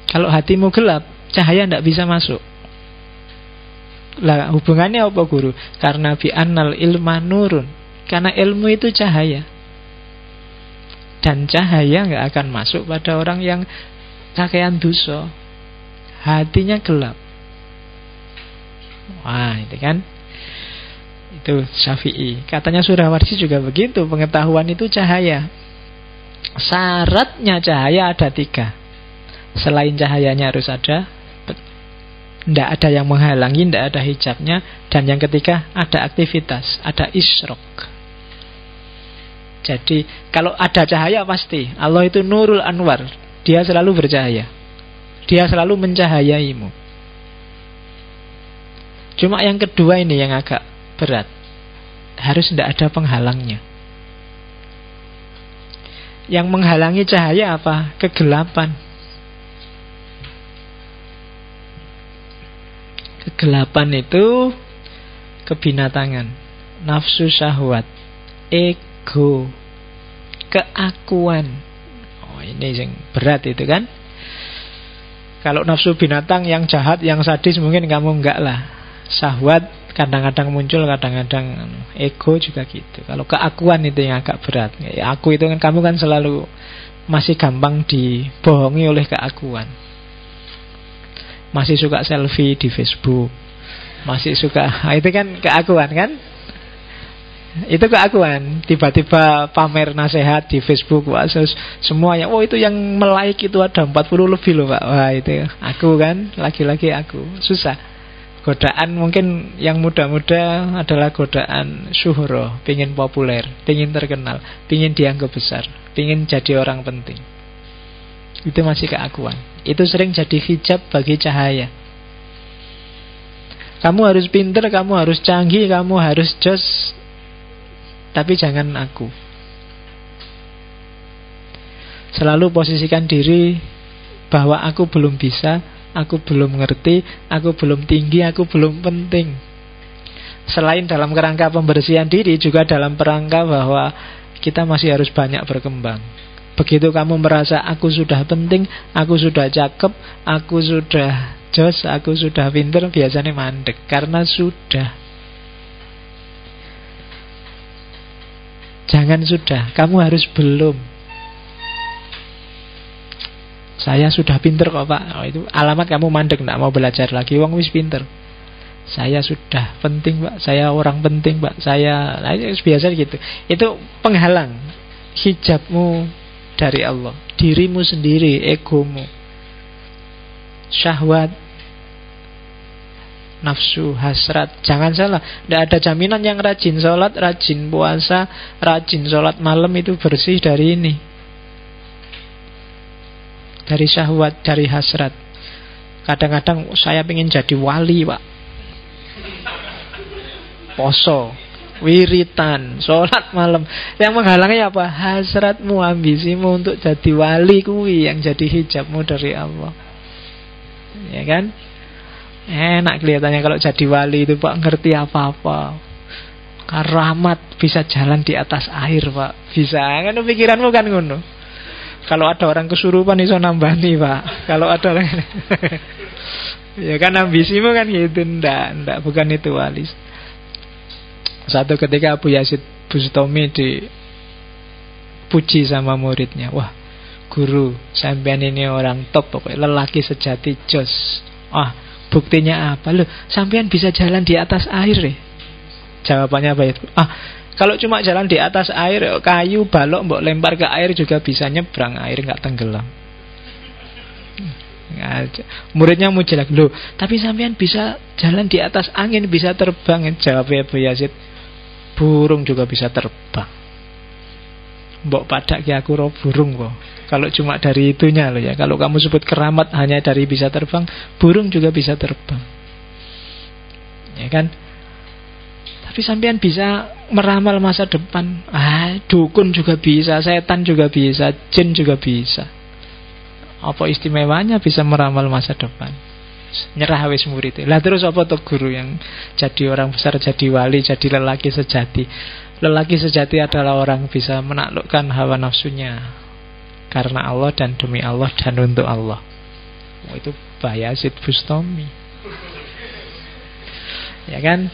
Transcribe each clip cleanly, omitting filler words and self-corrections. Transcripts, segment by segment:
Kalau hatimu gelap, cahaya tidak bisa masuk. Lah hubungannya apa guru? Karena bi'annal ilma nurun. Karena ilmu itu cahaya. Dan cahaya nggak akan masuk pada orang yang kakean dosa. Hatinya gelap. Wah, itu kan. Itu Syafi'i. Katanya Surawarsi juga begitu. Pengetahuan itu cahaya. Syaratnya cahaya ada 3. Selain cahayanya harus ada, tidak ada yang menghalangi, tidak ada hijabnya. Dan yang ketiga, ada aktivitas, ada isyrok. Jadi kalau ada cahaya pasti Allah itu Nurul Anwar. Dia selalu bercahaya. Dia selalu mencahayaimu. Cuma yang kedua ini yang agak berat. Harus tidak ada penghalangnya. Yang menghalangi cahaya apa? Kegelapan. Kegelapan itu kebinatangan, nafsu syahwat, ego, keakuan. Oh, ini yang berat itu kan. Kalau nafsu binatang yang jahat, yang sadis mungkin kamu enggak lah. Syahwat kadang-kadang muncul, kadang-kadang ego juga gitu. Kalau keakuan itu yang agak berat. Ya, aku itu kan, kamu kan selalu masih gampang dibohongi oleh keakuan. Masih suka selfie di Facebook, masih suka, itu kan keakuan kan? Itu keakuan. Tiba-tiba pamer nasihat di Facebook, wah, semuanya, oh itu yang like itu ada 40 lebih loh Pak. Wah itu aku kan, lagi-lagi aku. Susah. Godaan mungkin yang muda-muda adalah godaan syuhroh, pingin populer, pingin terkenal, pingin dianggap besar, pingin jadi orang penting. Itu masih keakuan. Itu sering jadi hijab bagi cahaya. Kamu harus pinter, kamu harus canggih, kamu harus jos, tapi jangan aku. Selalu posisikan diri bahwa aku belum bisa, aku belum ngerti, aku belum tinggi, aku belum penting. Selain dalam kerangka pembersihan diri, juga dalam kerangka bahwa kita masih harus banyak berkembang. Begitu kamu merasa aku sudah penting, aku sudah cakep, aku sudah jos, aku sudah pinter, biasanya mandek. Karena sudah. Jangan sudah, kamu harus belum. Saya sudah pinter kok Pak. Oh, itu alamat kamu mandek, tidak mau belajar lagi. Wong wis pinter. Saya sudah penting Pak, saya orang penting Pak, saya, nah, biasa gitu. Itu penghalang hijabmu dari Allah, dirimu sendiri, egomu, syahwat, nafsu, hasrat. Jangan salah, tidak ada jaminan yang rajin sholat, rajin puasa, rajin sholat malam itu bersih dari ini, dari syahwat, dari hasrat. Kadang-kadang saya ingin jadi wali Pak, poso, wiritan, sholat malam. Yang menghalangi apa? Hasratmu, ambisimu untuk jadi wali, kuwi yang jadi hijabmu dari Allah. Ya kan? Enak kelihatannya kalau jadi wali itu Pak, ngerti apa-apa, karamat, bisa jalan di atas air Pak, bisa kan, pikiranmu kan ngono. Kalau ada orang kesurupan iso nambani Pak. Kalau ada orang ya kan ambisimu kan gitu. Ndak, bukan itu wali. Satu ketika Abu Yazid Bustami dipuji sama muridnya. Wah, guru, sampean ini orang top pokoknya, lelaki sejati, jos. Ah, buktinya apa? Loh, sampean bisa jalan di atas air. Jawabannya apa itu? Ah, kalau cuma jalan di atas air, kayu, balok mbok lempar ke air juga bisa nyebrang, air nggak tenggelam. Muridnya muji lagi, loh, tapi sampean bisa jalan di atas angin, bisa terbang. Jawabnya Abu Yazid, burung juga bisa terbang. Mbok padak ki aku roh burung kok. Kalau cuma dari itunya loh ya. Kalau kamu sebut keramat hanya dari bisa terbang, burung juga bisa terbang. Ya kan? Tapi sampean bisa meramal masa depan. Ah, dukun juga bisa, setan juga bisa, jin juga bisa. Apa istimewanya bisa meramal masa depan? Nyerah wis murid. Lah terus apa tuh guru yang jadi orang besar, jadi wali, jadi lelaki sejati? Lelaki sejati adalah orang bisa menaklukkan hawa nafsunya karena Allah dan demi Allah dan untuk Allah. Itu Bayazid Bustami. Ya kan?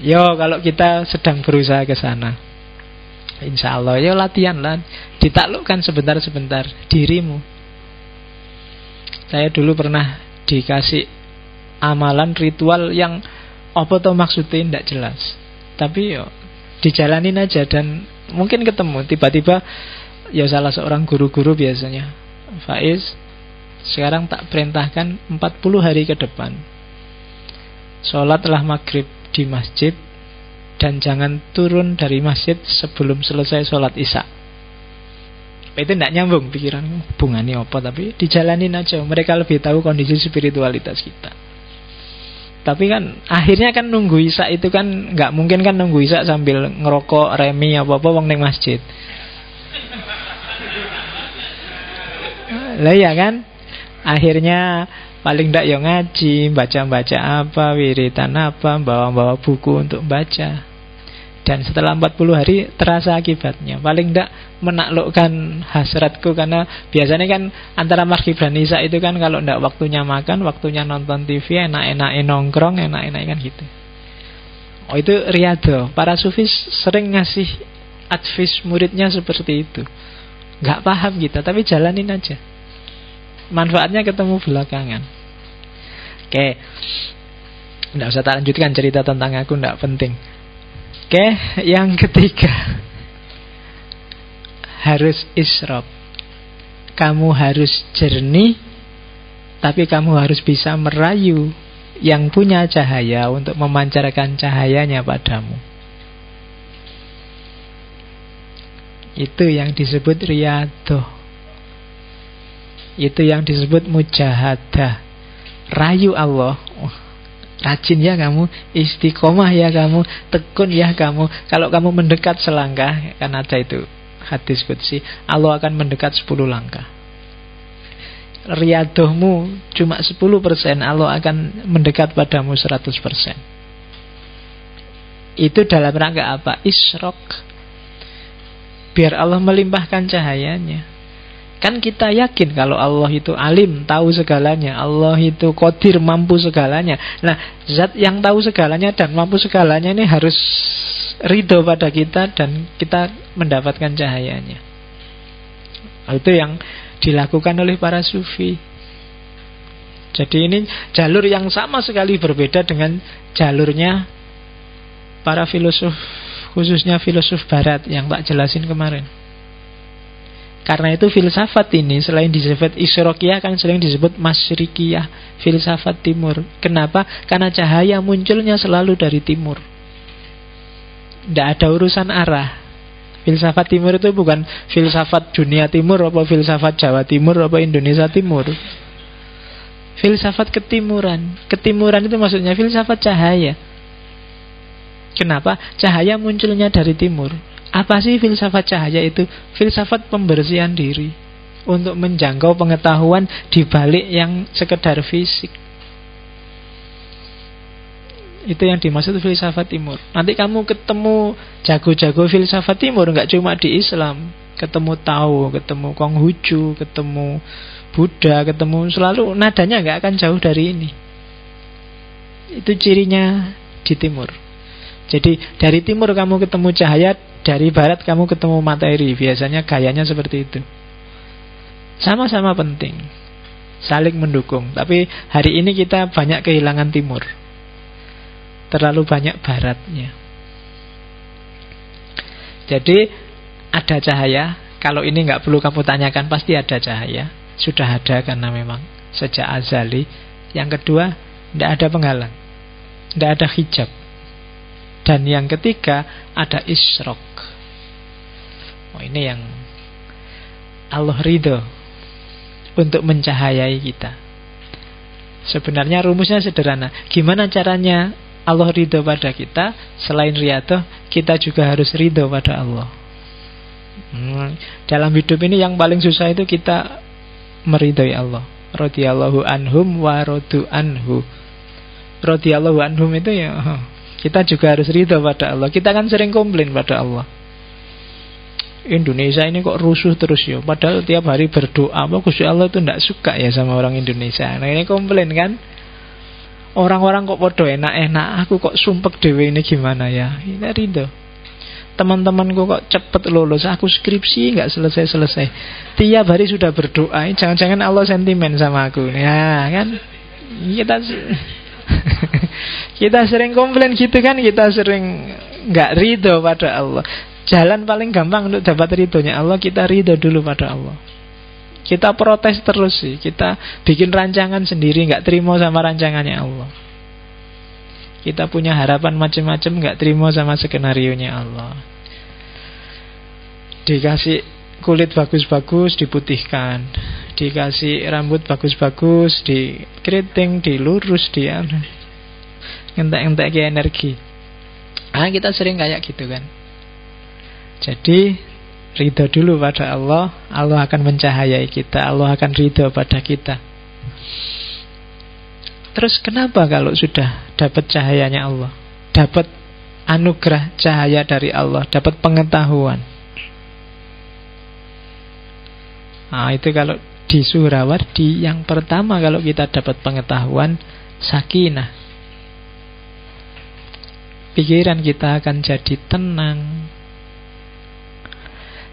Yo, kalau kita sedang berusaha ke sana, insya Allah, yo latihan lah. Ditaklukkan sebentar-sebentar dirimu. Saya dulu pernah dikasih amalan ritual yang apa tuh maksudnya tidak jelas, tapi yo dijalanin aja dan mungkin ketemu. Tiba-tiba ya salah seorang guru-guru biasanya, Faiz, sekarang tak perintahkan 40 hari ke depan, sholatlah maghrib di masjid dan jangan turun dari masjid sebelum selesai sholat isya. Itu tidak nyambung pikiran, hubungannya apa, tapi dijalanin aja. Mereka lebih tahu kondisi spiritualitas kita. Tapi kan akhirnya kan nunggu isya itu kan nggak mungkin kan nunggu isya sambil ngerokok remi apa-apa wong ning masjid. Lah ya kan? Akhirnya paling ndak ya ngaji, baca-baca apa, wiritan apa, bawa-bawa buku untuk baca. Dan setelah 40 hari terasa akibatnya. Paling ndak menaklukkan hasratku, karena biasanya kan antara maghrib dan isya itu kan kalau ndak waktunya makan, waktunya nonton TV, enak-enak nongkrong, enak-enak kan gitu. Oh, itu riyadhah. Para sufis sering ngasih advice muridnya seperti itu. Nggak paham kita, tapi jalanin aja. Manfaatnya ketemu belakangan. Oke, nggak usah tak lanjutkan cerita tentang aku, nggak penting. Oke, yang ketiga, harus isyraq. Kamu harus jernih, tapi kamu harus bisa merayu yang punya cahaya untuk memancarkan cahayanya padamu. Itu yang disebut riyadhah. Itu yang disebut mujahadah. Rayu Allah. Rajin ya kamu, istiqomah ya kamu, tekun ya kamu. Kalau kamu mendekat selangkah, kan ada itu hadis qudsi, Allah akan mendekat 10 langkah. Riyadhahmu cuma 10%, Allah akan mendekat padamu 100%. Itu dalam rangka apa? Isyraq. Biar Allah melimpahkan cahayanya. Kan kita yakin kalau Allah itu alim, tahu segalanya. Allah itu qadir, mampu segalanya. Nah, zat yang tahu segalanya dan mampu segalanya ini harus ridho pada kita dan kita mendapatkan cahayanya. Itu yang dilakukan oleh para sufi. Jadi ini jalur yang sama sekali berbeda dengan jalurnya para filosof, khususnya filosof barat yang tak jelasin kemarin. Karena itu filsafat ini selain disebut isyraqiyah kan sering disebut masyrikiyah, filsafat timur. Kenapa? Karena cahaya munculnya selalu dari timur. Tidak ada urusan arah. Filsafat timur itu bukan filsafat dunia timur, apa filsafat Jawa timur, apa Indonesia timur. Filsafat ketimuran. Ketimuran itu maksudnya filsafat cahaya. Kenapa? Cahaya munculnya dari timur. Apa sih filsafat cahaya itu? Filsafat pembersihan diri untuk menjangkau pengetahuan di balik yang sekedar fisik. Itu yang dimaksud filsafat timur. Nanti kamu ketemu jago-jago filsafat timur, nggak cuma di Islam. Ketemu Tao, ketemu Konghucu, ketemu Buddha, ketemu selalu nadanya nggak akan jauh dari ini. Itu cirinya di timur. Jadi dari timur kamu ketemu cahaya, dari barat kamu ketemu materi. Biasanya gayanya seperti itu. Sama-sama penting, saling mendukung. Tapi hari ini kita banyak kehilangan timur, terlalu banyak baratnya. Jadi ada cahaya. Kalau ini nggak perlu kamu tanyakan, pasti ada cahaya. Sudah ada karena memang sejak azali. Yang kedua, tidak ada penghalang, tidak ada hijab. Dan yang ketiga, ada isyraq. Oh, ini yang Allah ridho untuk mencahayai kita. Sebenarnya rumusnya sederhana. Gimana caranya Allah ridho pada kita? Selain riyadhah, kita juga harus ridho pada Allah. Dalam hidup ini yang paling susah itu kita meridhoi Allah. Radhiyallahu anhum wa radu anhu. Radhiyallahu anhum itu ya, kita juga harus ridho pada Allah. Kita kan sering komplain pada Allah. Indonesia ini kok rusuh terus ya, padahal tiap hari berdoa. Gusti Allah itu tidak suka ya sama orang Indonesia. Nah ini komplain kan, orang-orang kok podo enak-enak, aku kok sumpek dewe ini gimana ya. Ini rindu. Teman-temanku kok cepet lulus, aku skripsi nggak selesai-selesai. Tiap hari sudah berdoa, jangan-jangan Allah sentimen sama aku. Ya kan, kita sering komplain gitu kan, kita sering nggak ridho pada Allah. Jalan paling gampang untuk dapat ridhonya Allah, kita ridho dulu pada Allah. Kita protes terus sih, kita bikin rancangan sendiri, nggak terima sama rancangannya Allah. Kita punya harapan macam-macam, nggak terima sama skenarionya Allah. Dikasih kulit bagus-bagus, diputihkan. Dikasih rambut bagus-bagus, dikeriting, dilurus, ngentek-ngentek energi. Kita sering kayak gitu kan. Jadi ridho dulu pada Allah, Allah akan mencahayai kita, Allah akan ridho pada kita. Terus kenapa kalau sudah dapat cahayanya Allah, dapat anugerah cahaya dari Allah, dapat pengetahuan? Itu kalau di Suhrawardi, yang pertama kalau kita dapat pengetahuan, sakinah. Pikiran kita akan jadi tenang.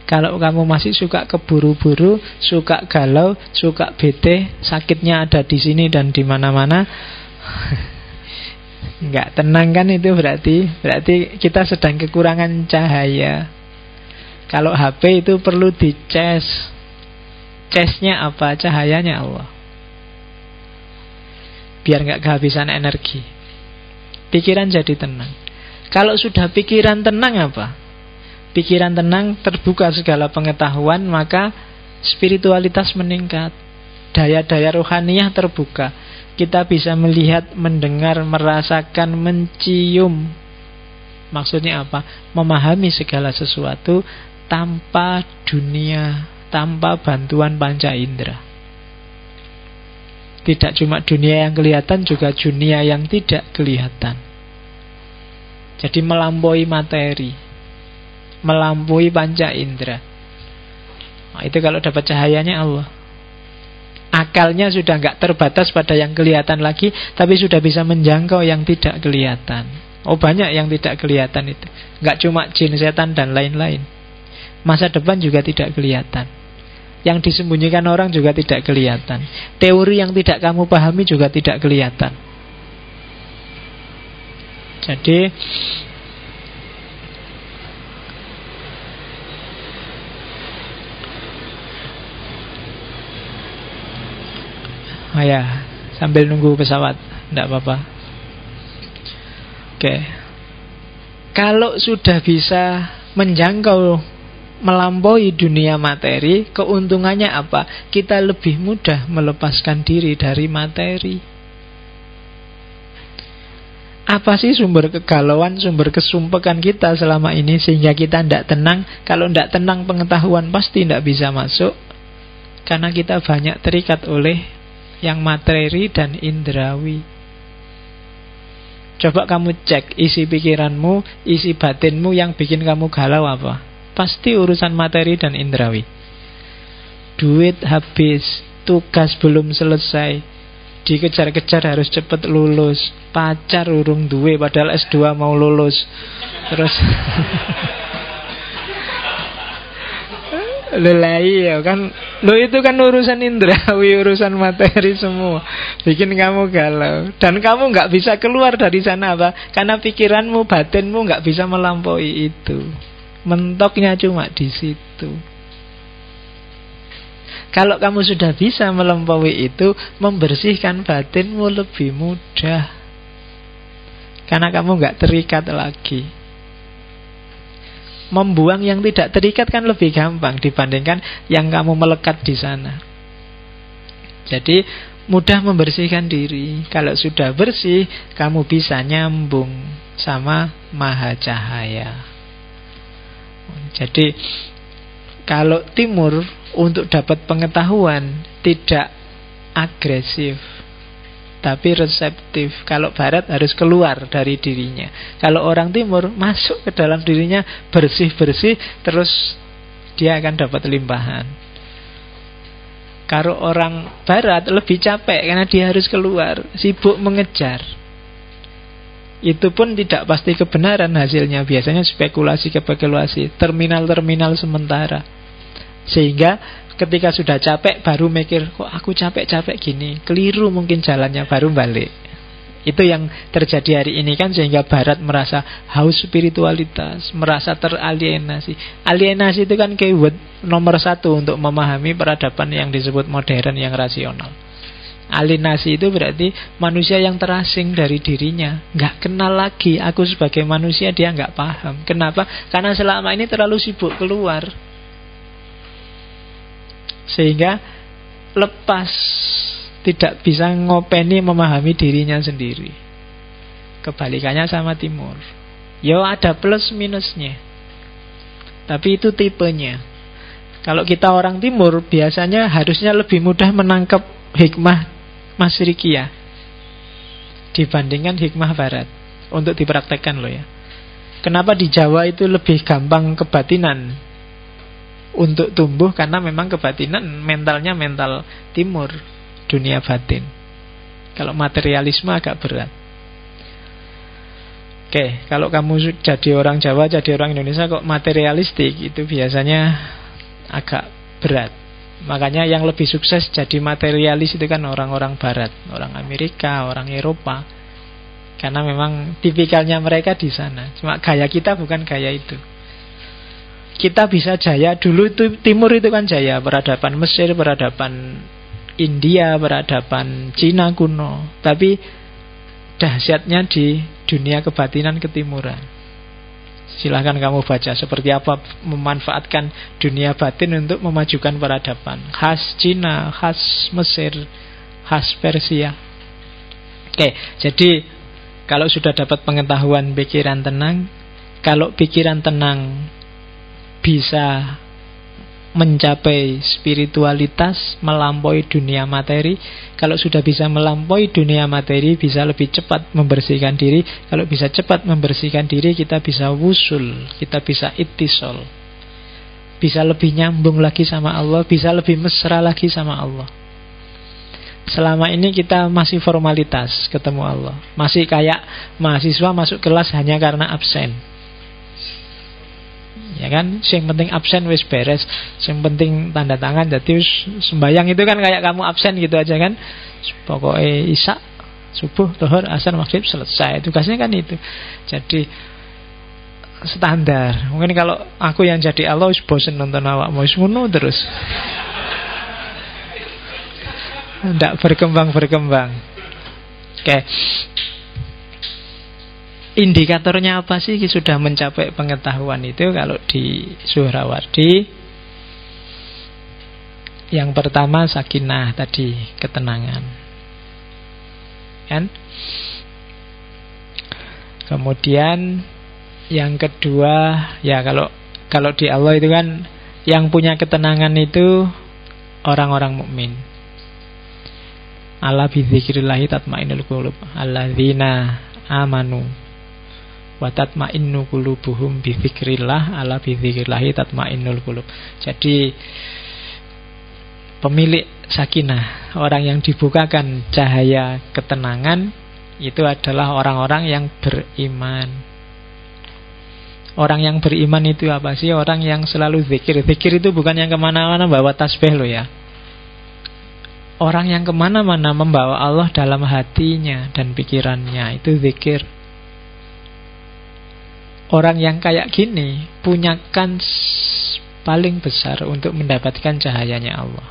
Kalau kamu masih suka keburu-buru, suka galau, suka bete, sakitnya ada di sini dan di mana-mana, nggak tenang kan, itu berarti kita sedang kekurangan cahaya. Kalau HP itu perlu dicas. Casnya apa? Cahayanya Allah. Biar nggak kehabisan energi. Pikiran jadi tenang. Kalau sudah pikiran tenang apa? Pikiran tenang, terbuka segala pengetahuan, maka spiritualitas meningkat. Daya-daya rohaniah terbuka. Kita bisa melihat, mendengar, merasakan, mencium. Maksudnya apa? Memahami segala sesuatu tanpa dunia, tanpa bantuan panca indera. Tidak cuma dunia yang kelihatan, juga dunia yang tidak kelihatan. Jadi melampaui materi, melampaui panca indera. Itu kalau dapat cahayanya Allah. Akalnya sudah nggak terbatas pada yang kelihatan lagi, tapi sudah bisa menjangkau yang tidak kelihatan. Banyak yang tidak kelihatan itu. Nggak cuma jin, setan, dan lain-lain. Masa depan juga tidak kelihatan. Yang disembunyikan orang juga tidak kelihatan. Teori yang tidak kamu pahami juga tidak kelihatan. Jadi sambil nunggu pesawat, tidak apa-apa. Oke. Kalau sudah bisa menjangkau, melampaui dunia materi, keuntungannya apa? Kita lebih mudah melepaskan diri dari materi. Apa sih sumber kegalauan, sumber kesumpekan kita selama ini sehingga kita tidak tenang? Kalau tidak tenang, pengetahuan pasti tidak bisa masuk, karena kita banyak terikat oleh yang materi dan indrawi. Coba kamu cek isi pikiranmu, isi batinmu yang bikin kamu galau apa? Pasti urusan materi dan indrawi. Duit habis, tugas belum selesai, dikejar-kejar harus cepat lulus, pacar urung duwe padahal S2 mau lulus. Terus lelai ya kan, itu kan urusan indrawi, urusan materi semua, bikin kamu galau. Dan kamu nggak bisa keluar dari sana apa? Karena pikiranmu, batinmu nggak bisa melampaui itu. Mentoknya cuma di situ. Kalau kamu sudah bisa melampaui itu, membersihkan batinmu lebih mudah, karena kamu nggak terikat lagi. Membuang yang tidak terikat kan lebih gampang dibandingkan yang kamu melekat di sana. Jadi mudah membersihkan diri. Kalau sudah bersih, kamu bisa nyambung sama Maha Cahaya. Jadi kalau timur untuk dapat pengetahuan tidak agresif, tapi reseptif. Kalau barat harus keluar dari dirinya. Kalau orang timur masuk ke dalam dirinya, bersih-bersih, terus dia akan dapat limpahan. Kalau orang barat lebih capek karena dia harus keluar, sibuk mengejar. Itu pun tidak pasti kebenaran hasilnya. Biasanya spekulasi, terminal-terminal sementara. Sehingga ketika sudah capek baru mikir, kok aku capek-capek gini, keliru mungkin jalannya, baru balik. Itu yang terjadi hari ini kan, sehingga barat merasa haus spiritualitas, merasa teralienasi. Alienasi itu kan keyword nomor 1 untuk memahami peradaban yang disebut modern, yang rasional. Alienasi itu berarti manusia yang terasing dari dirinya, nggak kenal lagi aku sebagai manusia, dia nggak paham. Kenapa? Karena selama ini terlalu sibuk keluar, sehingga lepas, tidak bisa ngopeni memahami dirinya sendiri. Kebalikannya sama timur. Ya ada plus minusnya, tapi itu tipenya. Kalau kita orang timur biasanya harusnya lebih mudah menangkap hikmah Masyriqiyah dibandingkan hikmah barat untuk dipraktekkan loh ya. Kenapa di Jawa itu lebih gampang kebatinan untuk tumbuh? Karena memang kebatinan mentalnya mental timur, dunia batin. Kalau materialisme agak berat. Oke, kalau kamu jadi orang Jawa, jadi orang Indonesia kok materialistik, itu biasanya agak berat. Makanya yang lebih sukses jadi materialis itu kan orang-orang barat, orang Amerika, orang Eropa. Karena memang tipikalnya mereka di sana. Cuma gaya kita bukan gaya itu. Kita bisa jaya, dulu itu timur itu kan jaya, peradaban Mesir, peradaban India, peradaban Cina kuno. Tapi dahsyatnya di dunia kebatinan ketimuran. Silahkan kamu baca seperti apa memanfaatkan dunia batin untuk memajukan peradaban. Khas Cina, khas Mesir, khas Persia. Oke, jadi kalau sudah dapat pengetahuan pikiran tenang, kalau pikiran tenang bisa mencapai spiritualitas, melampaui dunia materi. Kalau sudah bisa melampaui dunia materi, bisa lebih cepat membersihkan diri. Kalau bisa cepat membersihkan diri, kita bisa wusul, kita bisa ittisol, bisa lebih nyambung lagi sama Allah, bisa lebih mesra lagi sama Allah. Selama ini kita masih formalitas ketemu Allah, masih kayak mahasiswa masuk kelas hanya karena absen. Ya kan, yang penting absen wis beres, yang penting tanda tangan. Jadi sembahyang itu kan kayak kamu absen gitu aja kan. Pokoknya isya, subuh, zuhur, asar, maghrib selesai. Tugasnya kan itu. Jadi standar. Mungkin kalau aku yang jadi Allah wis bosen nonton awakmu wis ngono terus. Ndak berkembang. Oke. Indikatornya apa sih sudah mencapai pengetahuan itu? Kalau di Suhrawardi, yang pertama sakinah tadi, ketenangan, kan? Kemudian yang kedua, ya kalau di Allah itu kan yang punya ketenangan itu orang-orang mukmin. Ala bi dzikrillahi tatmainnul qulub, alladzina amanu wa tatma'innu qulubuhum bi dzikrillah, ala bi dzikrillahi tatma'innul qulub. Jadi pemilik sakinah, orang yang dibukakan cahaya ketenangan, itu adalah orang-orang yang beriman. Orang yang beriman itu apa sih? Orang yang selalu zikir. Zikir itu bukan yang kemana-mana bawa tasbih loh ya. Orang yang kemana-mana membawa Allah dalam hatinya dan pikirannya, itu zikir. Orang yang kayak gini punya kans paling besar untuk mendapatkan cahayanya Allah.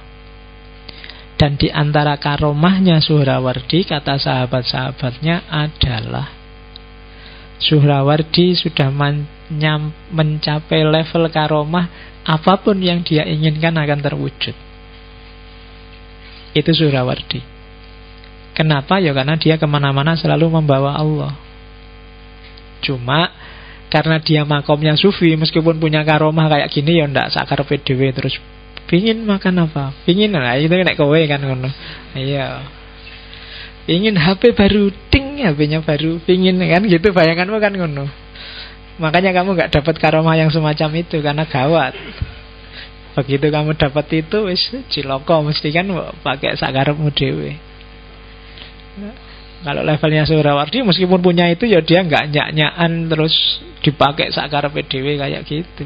Dan di antara karomahnya Suhrawardi, kata sahabat-sahabatnya adalah Suhrawardi sudah mencapai level karomah, apapun yang dia inginkan akan terwujud. Itu Suhrawardi. Kenapa? Ya karena dia kemana-mana selalu membawa Allah. Cuma karena dia makomnya sufi, meskipun punya karomah kayak gini, ya ndak sakar PDW terus pingin makan apa, pingin lah itu nek kowe kan ngono. Iya. Pingin HP baru, ting, HP-nya baru, pingin kan gitu, bayanganmu kan ngono. Makanya kamu nggak dapat karomah yang semacam itu karena gawat. Begitu kamu dapat itu wis ciloko, mesti kan pakai sakarepmu dhewe. Kalau levelnya Suhrawardi meskipun punya itu ya dia nggak nyak-nyakan terus dipakai sakarepe dhewe kayak gitu.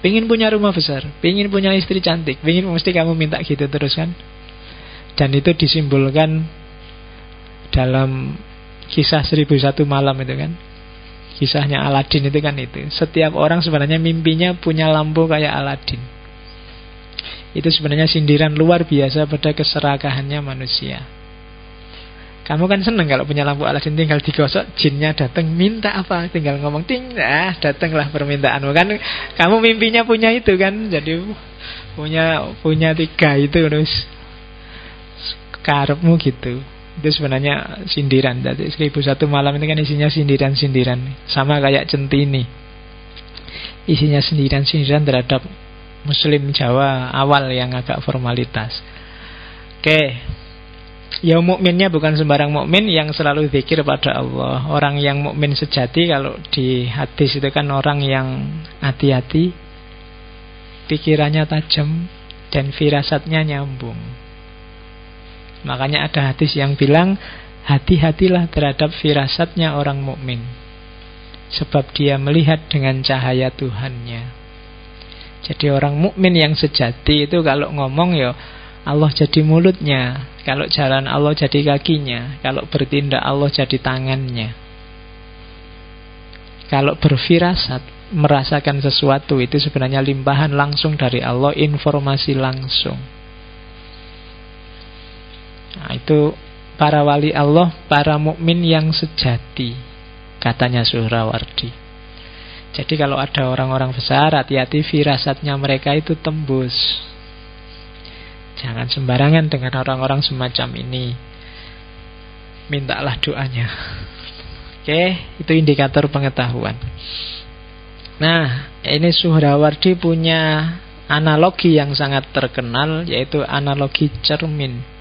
Pengin punya rumah besar, pengin punya istri cantik, pengin mesti kamu minta gitu terus kan. Dan itu disimbolkan dalam kisah 1001 malam itu kan. Kisahnya Aladin itu kan itu. Setiap orang sebenarnya mimpinya punya lampu kayak Aladin. Itu sebenarnya sindiran luar biasa pada keserakahannya manusia. Kamu kan seneng kalau punya lampu Aladin, tinggal digosok, jinnya datang, minta apa? Tinggal ngomong, ting, datanglah permintaanmu. Kan kamu mimpinya punya itu kan. Jadi punya 3 itu terus karepmu gitu. Itu sebenarnya sindiran. Jadi 1001 malam itu kan isinya sindiran-sindiran. Sama kayak Centini. Isinya sindiran-sindiran terhadap Muslim Jawa awal yang agak formalitas. Oke. Ya mukminnya bukan sembarang mukmin yang selalu zikir pada Allah. Orang yang mukmin sejati kalau di hadis itu kan orang yang hati-hati, pikirannya tajam, dan firasatnya nyambung. Makanya ada hadis yang bilang hati-hatilah terhadap firasatnya orang mukmin, sebab dia melihat dengan cahaya Tuhannya. Jadi orang mukmin yang sejati itu kalau ngomong ya Allah jadi mulutnya, kalau jalan Allah jadi kakinya, kalau bertindak Allah jadi tangannya. Kalau berfirasat, merasakan sesuatu, itu sebenarnya limpahan langsung dari Allah, informasi langsung. Nah, itu para wali Allah, para mukmin yang sejati, katanya Suhrawardi. Jadi kalau ada orang-orang besar, hati-hati firasatnya mereka itu tembus. Jangan sembarangan dengan orang-orang semacam ini. Mintalah doanya. Oke, itu indikator pengetahuan. Nah, ini Suhrawardi punya analogi yang sangat terkenal, yaitu analogi cermin.